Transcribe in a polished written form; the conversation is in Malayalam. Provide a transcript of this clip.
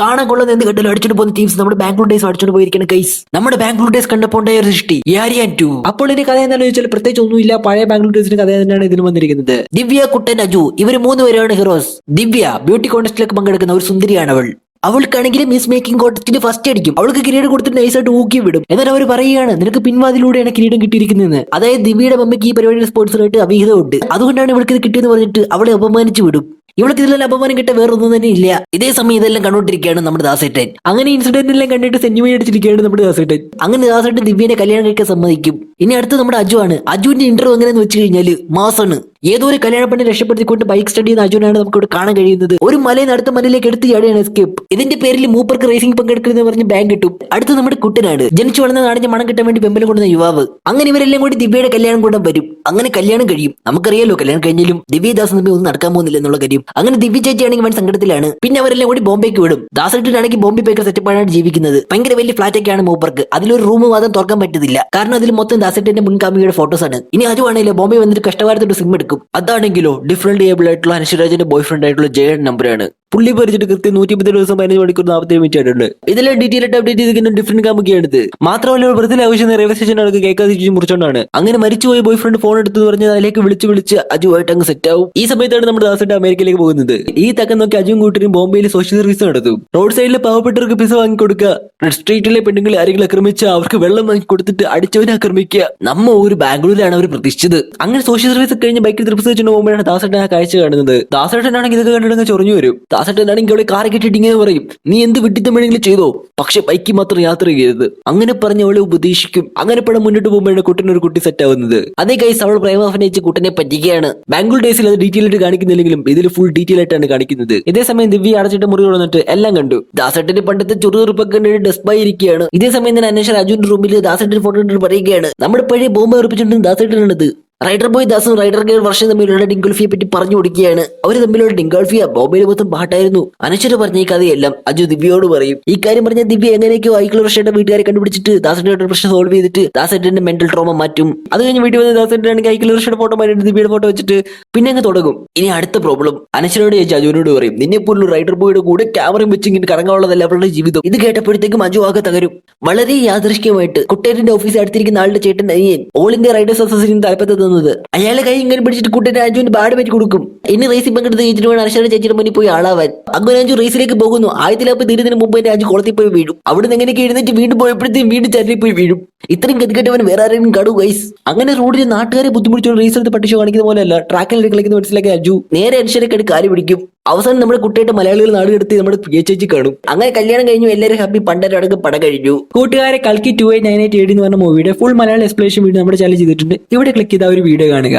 കാണാൻ കൊള്ളുന്ന എന്ത് കണ്ടാലും അടിച്ചോണ്ട് പോകുന്ന ടീംസ് നമ്മുടെ ബാംഗ്ലൂർ ഡേയ്സ് അടിച്ചോണ്ട് പോയിരിക്കുന്ന കേസ്. നമ്മുടെ ബാംഗ്ലൂർ ഡേയ്സ് കണ്ടപ്പോൾ ഉണ്ടായ ഒരു സൃഷ്ടി യാരിയാൻ 2. അപ്പോൾ ഇതിന്റെ കഥ എന്താണെന്ന് ചോദിച്ചാൽ പ്രത്യേകിച്ച് ഒന്നുമില്ല, പഴയ ബാംഗ്ലൂർ ഡേയ്സിന്റെ കഥ തന്നെയാണ് ഇതിൽ വന്നിരിക്കുന്നത്. ദിവ്യ, കുട്ടൻ, അജു ഇവർ 3 പേരാണ് ഹീറോസ്. ദിവ്യ ബ്യൂട്ടി കോൺടെസ്റ്റിലേക്ക് പങ്കെടുക്കുന്ന ഒരു സുന്ദരിയാണ് അവൾ. അവൾക്കാണെങ്കിൽ മിസ് മേക്കിംഗ് കോൺടെസ്റ്റിന് ഫസ്റ്റ് അടിക്കും. അവൾക്ക് കിരീടം കൊടുത്തിട്ട് നൈസായിട്ട് ഊക്കി വിടും. എന്നാൽ അവർ പറയുകയാണ് നിനക്ക് പിൻവാതിലൂടെയാണ് കിരീടം കിട്ടിയിരിക്കുന്നതെന്ന്. അതായത് ദിവ്യയുടെ മമ്മിക്ക് ഈ പരിപാടിയുടെ സ്പോൺസറായിട്ട് അവിഹിതമുണ്ട്. അതുകൊണ്ടാണ് ഇവൾക്ക് ഇത് കിട്ടിയെന്ന് പറഞ്ഞിട്ട് അവളെ അപമാനിച്ചു വിടും. ഇവൾക്ക് ഇതിലെല്ലാം അപമാനം കിട്ട വേറൊന്നും തന്നെ ഇല്ല. ഇതേ സമയം ഇതെല്ലാം കണ്ടോണ്ടിരിക്കുകയാണ് നമ്മുടെ ദാസേട്ടൻ. അങ്ങനെ ഇൻസിഡന്റ് എല്ലാം കണ്ടിട്ട് സെന്റിമെന്റ് അടിച്ചിരിക്കുകയാണ് നമ്മുടെ ദാസേട്ടൻ. അങ്ങനെ ദാസേട്ടൻ ദിവ്യനെ കല്യാണം കഴിക്കാൻ സമ്മതിക്കും. ഇനി അടുത്ത് നമ്മുടെ അജു ആണ്. അജുവിന്റെ ഇന്റർവ്യൂ എങ്ങനെയെന്ന് വെച്ച് കഴിഞ്ഞാല് മാസാണ്. ഏതോ ഒരു കല്യാണ പെണ്ണെ രക്ഷപ്പെടുത്തിക്കൊണ്ട് ബൈക്ക് സ്റ്റഡി ചെയ്യുന്ന അജുനാണ് നമുക്ക് ഇവിടെ കാണാൻ കഴിയുന്നത്. ഒരു മലയിൽ അടുത്ത മലയിലേക്ക് എടുത്ത് ചാടിയാണ് എസ്കേപ്പ്. ഇതിന്റെ പേരിൽ മൂപ്പർക്ക് റേസിംഗ് പങ്കെടുക്കുന്നത് പറഞ്ഞ് ബാങ്ക് കിട്ടും. അടുത്ത് നമ്മുടെ കുട്ടനാട്. ജനിച്ചു വളർന്ന നാടിന്റെ മണം കിട്ടാൻ വേണ്ടി വെമ്പലം കൊണ്ടുന്ന യുവാവ്. അങ്ങനെ ഇവരെല്ലാം കൂടി ദിവ്യയുടെ കല്യാണം കൊണ്ടും വരും. അങ്ങനെ കല്യാണം കഴിയും. നമുക്കറിയാലോ കല്യാണം കഴിഞ്ഞാലും ദിവ്യദാസ് തമ്മിൽ ഒന്നും നടക്കാൻ പോകുന്നില്ല എന്നുള്ള കാര്യം. അങ്ങനെ ദിവ്യ ചേച്ചി ആണെങ്കിൽ വൻ സങ്കടത്തിലാണ്. പിന്നെ അവരെല്ലാം കൂടി ബോംബെക്ക് വിടും. ദാസേട്ടനാണെങ്കിൽ ബോംബെ പേക്കർ സെറ്റപ്പാണ് ജീവിക്കുന്നത്. ഭയങ്കര വലിയ ഫ്ലാറ്റ് ഒക്കെയാണ് മൂപ്പർക്ക്. അതിലൊരു റൂം മാത്രം തുറക്കാൻ പറ്റുന്നില്ല. കാരണം അതിൽ മൊത്തം ദാസേട്ടന്റെ മുൻകാമിയുടെ ഫോട്ടോസ് ആണ്. ഇനി അജു ആണെങ്കിലോ ബോംബെ വന്നിട്ട് കഷ്ടകാലത്തോട് സിം എടുക്കും. അതാണെങ്കിലോ ഡിഫറെന്റ് ഏബിൾ ആയിട്ടുള്ള അനശ്വരാജിന്റെ ബോയ് ഫ്രണ്ട് ആയിട്ടുള്ള ജയൻ നമ്പറാണ്. പുള്ളി പരിച്ചിട്ട് കൃത്യം 130 ദിവസം 15 മണിക്കൂർ 47 മിനിറ്റ് ആയിട്ടുണ്ട്. ഇതെല്ലാം ഡീറ്റെയിൽ ആയിട്ട് അപ്ഡേറ്റ് ചെയ്തിരിക്കുന്ന ഡിഫറെന്റ് കാമുകയാണിത്. മാത്രമല്ല ഒരു വെറുതെ ആവശ്യം റെയിൽവേ സ്റ്റേഷൻ ആൾക്ക് കേൾക്കാതെ മുറിച്ചോണ്ടാണ്. അങ്ങനെ മരിച്ചുപോയ ബോയ് ഫ്രണ്ട് ഫോൺ എടുത്തു പറഞ്ഞ് അതിലേക്ക് വിളിച്ച് അജുവായിട്ട് അങ്ങ് സെറ്റ് ആവും. ഈ സമയത്താണ് നമ്മുടെ ദാസേട്ടൻ അമേരിക്കയിലേക്ക് പോകുന്നത്. ഈ തക്കം നോക്കി അജുവും കൂട്ടരും ബോംബെയിൽ സോഷ്യൽ സർവീസ് നടത്തും. റോഡ് സൈഡിലെ പാവപ്പെട്ടവർക്ക് പിസ വാങ്ങി കൊടുക്കുക, റെഡ് സ്ട്രീറ്റിലെ പെണ്ണുങ്ങളെ ആരെങ്കിലും ആക്രമിച്ച് അവർക്ക് വെള്ളം വാങ്ങി കൊടുത്തിട്ട് അടിച്ചവനെ ആക്രമിക്കുക. നമ്മ ഒരു ബാംഗ്ലൂരിലാണ് അവർ പ്രതീക്ഷിച്ചത്. അങ്ങനെ സോഷ്യൽ സർവീസ് കഴിഞ്ഞ് ബൈക്കിൽ ട്രിപ്പ് വെച്ചിട്ട് പോകുമ്പോഴാണ് ദാസേട്ടൻ ആ കാഴ്ച കാണുന്നത്. ദാസേട്ടനാണെങ്കിൽ ഇതൊക്കെ കണ്ടിട്ട് ചൊറിഞ്ഞു വരും. ദാസേട്ടനാണെങ്കിൽ അവളെ കാർ കെട്ടിട്ട് ഇങ്ങനെ പറയും, നീ എന്ത് വിട്ടിത്തം വേണമെങ്കിലും ചെയ്തോ, പക്ഷെ ബൈക്കിൽ മാത്രം യാത്ര ചെയ്യരുത്. അങ്ങനെ പറഞ്ഞ് അവളെ ഉപദേശിക്കും. അങ്ങനെ പടം മുന്നോട്ട് പോകുമ്പോഴാണ് കുട്ടനൊരു കുട്ടി സെറ്റ് ആവുന്നത്. അതേ കൈസ് അവൾ പ്രേമം അഭിനയിച്ച് കുട്ടനെ പറ്റിക്കുകയാണ്. ബാംഗ്ലൂർ ഡേയ്സിൽ അത് ഡീറ്റെയിൽ ആയിട്ട് കാണിക്കുന്നില്ലെങ്കിലും ഇതിൽ ഫുൾ ഡീറ്റെയിൽ ആയിട്ടാണ് കാണിക്കുന്നത്. ഇതേ സമയം ദിവ്യ അടച്ചിട്ട് മുറി വന്നിട്ട് എല്ലാം കണ്ടു. ദാസേട്ടന്റെ പണ്ടത്തെ ചുറുചുറുപ്പൊക്കെ കണ്ടിട്ട് ഡെസ്പായി ഇരിക്കുകയാണ്. ഇതേ സമയം തന്നെ അന്വേഷണ അജുവിന്റെ റൂമിൽ ദാസേട്ടന്റെ ഫോട്ടോ കണ്ടിട്ട് പറയുകയാണ് നമ്മുടെ പഴയ ബോംബ് ഉറപ്പിച്ചിട്ടുണ്ട് ദാസേട്ടനാണിത്. റൈഡർ ബോയ് ദാസും റൈഡർ ഗേൾ വർഷം തമ്മിലുള്ള ഡിങ്കോൾഫിയെ പറ്റി പറഞ്ഞു കൊടുക്കുകയാണ്. അവർ തമ്മിലുള്ള ഡിങ്കോൾഫിയ ബോംബെയിൽ മൊത്തം പാട്ടായിരുന്നു. അനശ്വര പറഞ്ഞ ഈ കഥയെല്ലാം അജു ദിവ്യയോട് പറയും. ഈ കാര്യം പറഞ്ഞ ദിവ്യ എങ്ങനെയൊക്കെയോ ഐക്കിൾ വർഷയുടെ വീട്ടുകാരെ കണ്ടുപിടിച്ചിട്ട് ദാസേട്ടന്റെ പ്രശ്നം സോൾവ് ചെയ്തിട്ട് ദാസേട്ടന്റെ മെന്റൽ ട്രോമ മാറ്റും. അത് കഴിഞ്ഞ് വീട്ടിൽ വന്ന് ദാസേട്ടനാണെങ്കിൽ ഐക്കിൾ വർഷയുടെ ഫോട്ടോ മാറ്റിട്ട് ദിവ്യയുടെ ഫോട്ടോ വെച്ചിട്ട് പിന്നെ അങ്ങ് തുടങ്ങും. ഇനി അടുത്ത പ്രോബ്ലം അനശ്വരോട് ചോദിച്ചു അജുവിനോട് പറയും, നിന്നെ പോലുള്ള റൈഡർ ബോയുടെ കൂടെ ക്യാമറയും വെച്ച് ഇങ്ങനെ കറങ്ങാനുള്ളതല്ല അവളുടെ ജീവിതം. ഇത് കേട്ടപ്പോഴത്തേക്കും അജു ആകെ തകരും. വളരെ യാദൃശ്ചികമായിട്ട് കുട്ടേറ്റിന്റെ ഓഫീസിൽ അടുത്തിരിക്കുന്ന ആളുടെ ചേട്ടൻ അനിയൻ ഓൾ ഇന്ത്യ റൈഡേഴ്സ് അസോസിയേഷൻ തലപ്പത്ത് തന്നത്. അയാളെ കൈ ഇങ്ങനെ പിടിച്ചിട്ട് കുട്ടൻ അജുവിന് ബാഡ് പറ്റി കൊടുക്കും. ഇനി റേസിൽ പങ്കെടുത്ത് ജയിച്ചിട്ട് വേണം അനശ്വര ചേച്ചിയുടെ മുന്നിൽ പോയി ആളാവാൻ. അങ്ങനെ അജു റേസിലേക്ക് പോകുന്നു. ആദ്യത്തിലാപ്പ് തീരുന്നതിന് മുമ്പ് തന്നെ അജു കുളത്തിൽ പോയി വീഴും. അവിടെ നിന്ന് എങ്ങനെയൊക്കെ എഴുന്നേറ്റ് വീണ്ടും പോയപ്പോഴത്തേക്കും വീണ്ടും ചരലിൽ പോയി വീഴും. ഇത്രയും ഗതികെട്ടവൻ വേറെ ആരെങ്കിലും കടു ഗൈസ്. അങ്ങനെ റോഡിൽ നാട്ടുകാരെ ബുദ്ധിമുട്ടിച്ചുകൊണ്ട് റേസ് എടുത്ത് പട്ടിഷോ കാണിക്കുന്ന പോലെയല്ല ട്രാക്കിൽ കളിക്കുന്ന മനസ്സിലാക്കി അജു നേരെ അനശ്വരക്കായിട്ട് കാര്യം പിടിക്കും. അവസാനം നമ്മുടെ കുട്ടിയായിട്ട് മലയാളികൾ നാടുകെടുത്ത് നമ്മുടെ ചേച്ചി കാണും. അങ്ങനെ കല്യാണം കഴിഞ്ഞു, എല്ലാവരും ഹാപ്പി, പണ്ടരടക്കം പടം കഴിഞ്ഞു. കൂട്ടുകാരെ കൽക്കി 2898 എന്ന് പറഞ്ഞ മൂവിയുടെ ഫുൾ മലയാളം എക്സ്പ്ലനേഷൻ വീഡിയോ നമ്മുടെ ചാനൽ ചെയ്തിട്ടുണ്ട്. ഇവിടെ ക്ലിക്ക് ചെയ്ത ഒരു വീഡിയോ കാണുക.